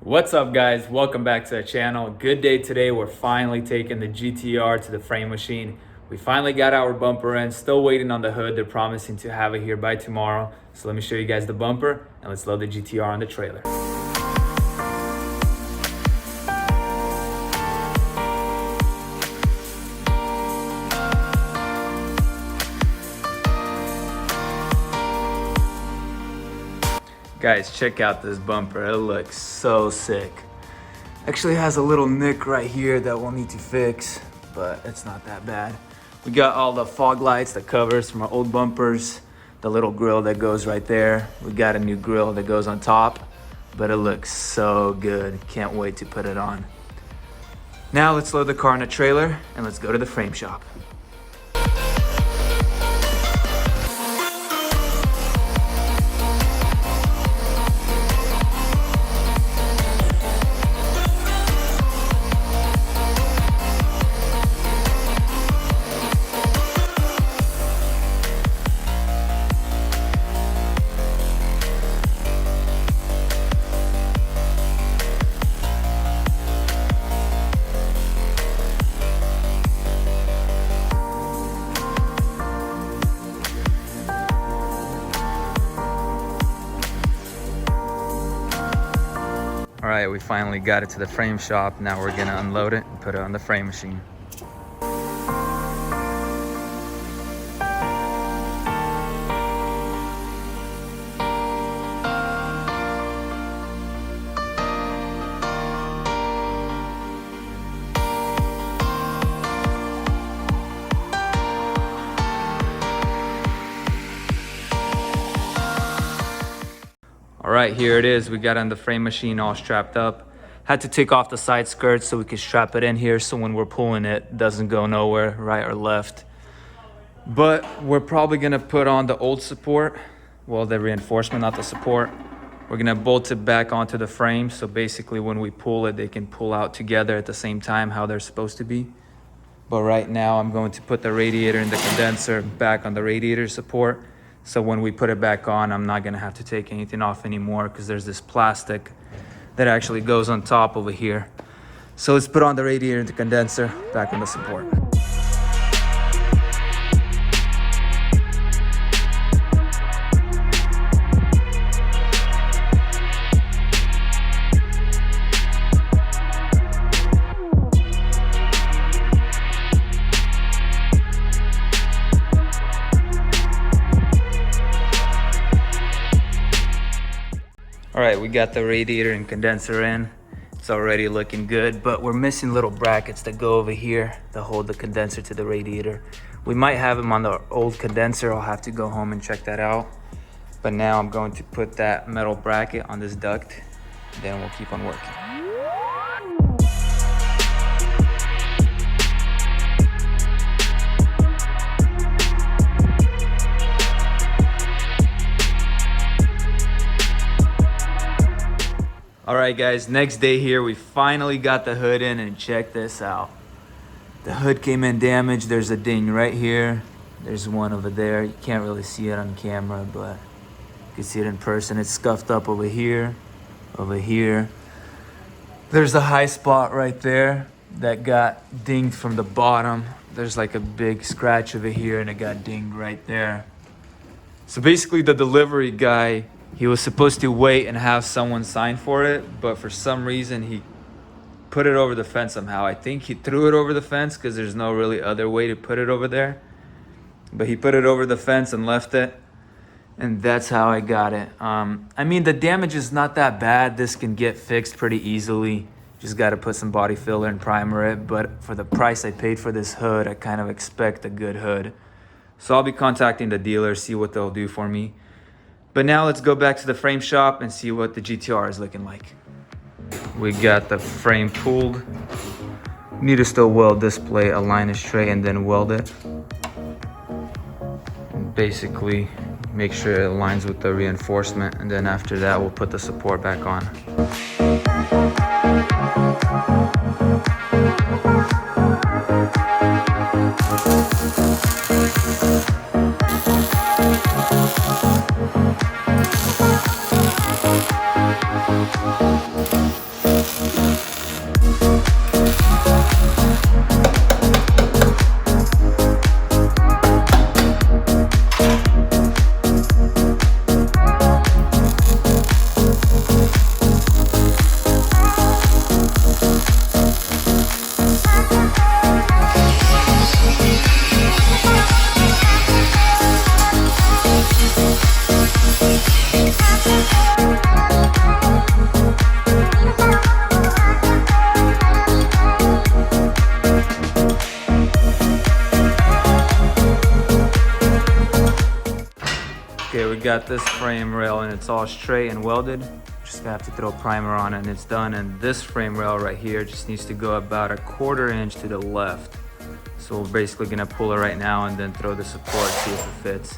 What's up guys, welcome back to the channel. Good day today. We're finally taking the GTR to the frame machine. We finally got our bumper in, still waiting on the hood. They're promising to have it here by tomorrow. So let me show you guys the bumper and let's load the GTR on the trailer. Guys, check out this bumper. It looks so sick. Actually has a little nick right here that we'll need to fix, but it's not that bad. We got all the fog lights, the covers from our old bumpers, the little grill that goes right there. We got a new grill that goes on top, but it looks so good. Can't wait to put it on. Now let's load the car in a trailer and let's go to the frame shop. All right, we finally got it to the frame shop. Now we're gonna unload it and put it on the frame machine. All right, here it is. We got on the frame machine all strapped up. Had to take off the side skirts so we could strap it in here so when we're pulling it doesn't go nowhere, right or left. But we're probably gonna put on the old support, well, the reinforcement, not the support. We're gonna bolt it back onto the frame, so basically when we pull it, they can pull out together at the same time how they're supposed to be. But right now I'm going to put the radiator and the condenser back on the radiator support. So when we put it back on, I'm not gonna have to take anything off anymore because there's this plastic that actually goes on top over here. So let's put on the radiator and the condenser back on the support. All right, we got the radiator and condenser in. It's already looking good, but we're missing little brackets that go over here that hold the condenser to the radiator. We might have them on the old condenser. I'll have to go home and check that out. But now I'm going to put that metal bracket on this duct, then we'll keep on working. All right guys, next day here, we finally got the hood in and check this out. The hood came in damaged. There's a ding right here. There's one over there. You can't really see it on camera, but you can see it in person. It's scuffed up over here, over here. There's a high spot right there that got dinged from the bottom. There's like a big scratch over here and it got dinged right there. So basically the delivery guy, he was supposed to wait and have someone sign for it, but for some reason he put it over the fence somehow. I think he threw it over the fence because there's no really other way to put it over there. But he put it over the fence and left it, and that's how I got it. I mean, the damage is not that bad. This can get fixed pretty easily. Just got to put some body filler and primer it, but for the price I paid for this hood, I kind of expect a good hood. So I'll be contacting the dealer, see what they'll do for me. But now let's go back to the frame shop and see what the GTR is looking like. We got the frame pulled. Need to still weld this plate, align it straight, and then weld it. And basically make sure it aligns with the reinforcement, and then after that we'll put the support back on. Okay, we got this frame rail and it's all straight and welded. Just gonna have to throw primer on it and it's done. And this frame rail right here just needs to go about 1/4 inch to the left. So we're basically gonna pull it right now and then throw the support, see if it fits.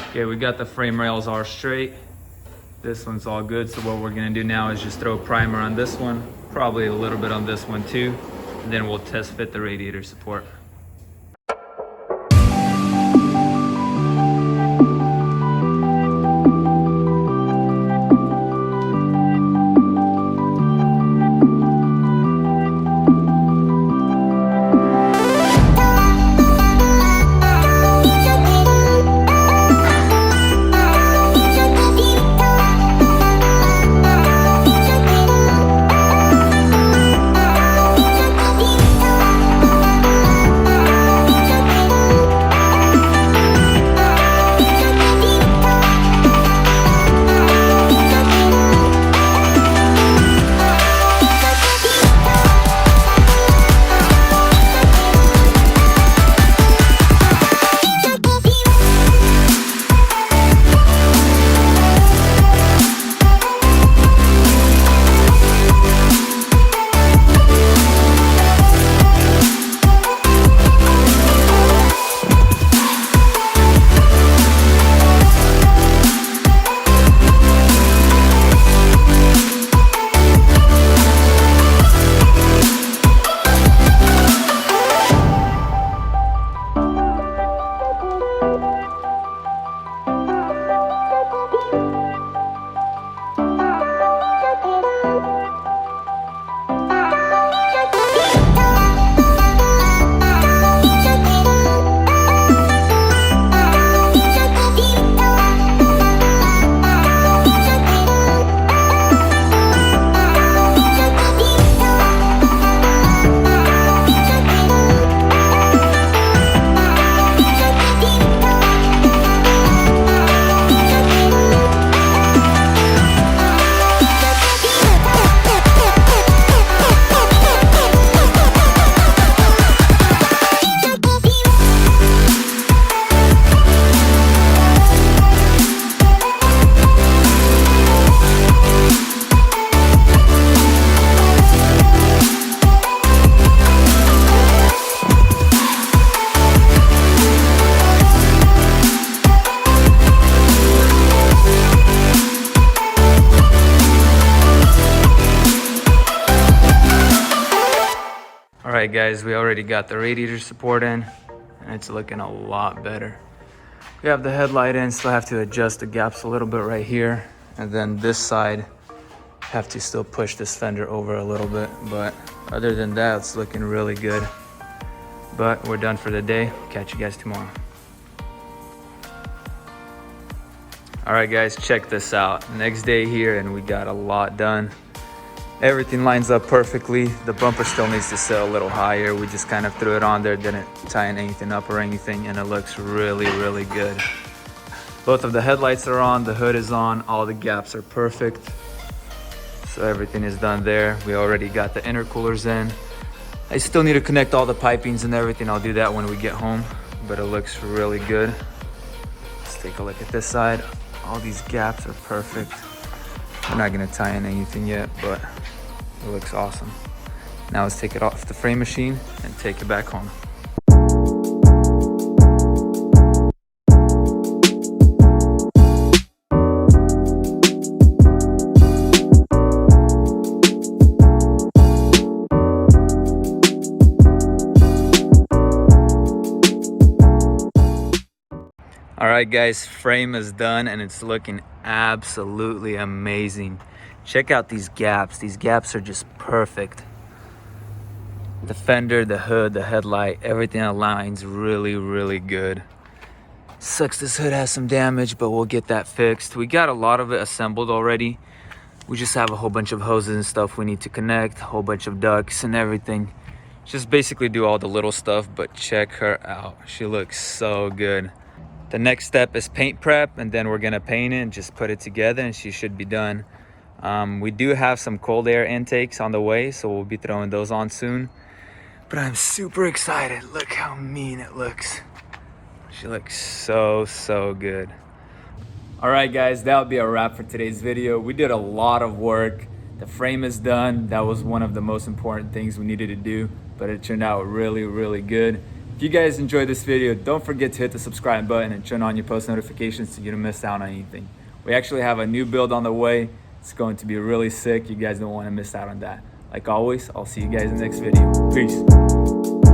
Okay, we got the frame rails all straight. This one's all good. So what we're gonna do now is just throw primer on this one, probably a little bit on this one too, and then we'll test fit the radiator support. Alright guys, we already got the radiator support in and it's looking a lot better. We have the headlight in, still have to adjust the gaps a little bit right here. And then this side, have to still push this fender over a little bit. But other than that, it's looking really good. But we're done for the day. Catch you guys tomorrow. Alright guys, check this out. Next day here and we got a lot done. Everything lines up perfectly. The bumper still needs to sit a little higher. We just kind of threw it on there, didn't tighten anything up or anything, and it looks really, really good. Both of the headlights are on, the hood is on, all the gaps are perfect. So everything is done there. We already got the intercoolers in. I still need to connect all the pipings and everything. I'll do that when we get home, but it looks really good. Let's take a look at this side. All these gaps are perfect. I'm not gonna tie in anything yet, but it looks awesome. Now let's take it off the frame machine and take it back home. All right guys, frame is done and it's looking absolutely amazing. Check out these gaps. These gaps are just perfect. The fender, the hood, the headlight, everything aligns really good. Sucks this hood has some damage, but we'll get that fixed. We got a lot of it assembled already. We just have a whole bunch of hoses and stuff we need to connect, a whole bunch of ducts and everything. Just basically do all the little stuff, but check her out. She looks so good. The next step is paint prep, and then we're gonna paint it and just put it together and she should be done. We do have some cold air intakes on the way, so we'll be throwing those on soon. But I'm super excited. Look how mean it looks. She looks so good. All right guys, that would be a wrap for today's video. We did a lot of work. The frame is done. That was one of the most important things we needed to do, but it turned out really good. If you guys enjoyed this video, don't forget to hit the subscribe button and turn on your post notifications so you don't miss out on anything. We actually have a new build on the way. It's going to be really sick. You guys don't want to miss out on that. Like always, I'll see you guys in the next video. Peace.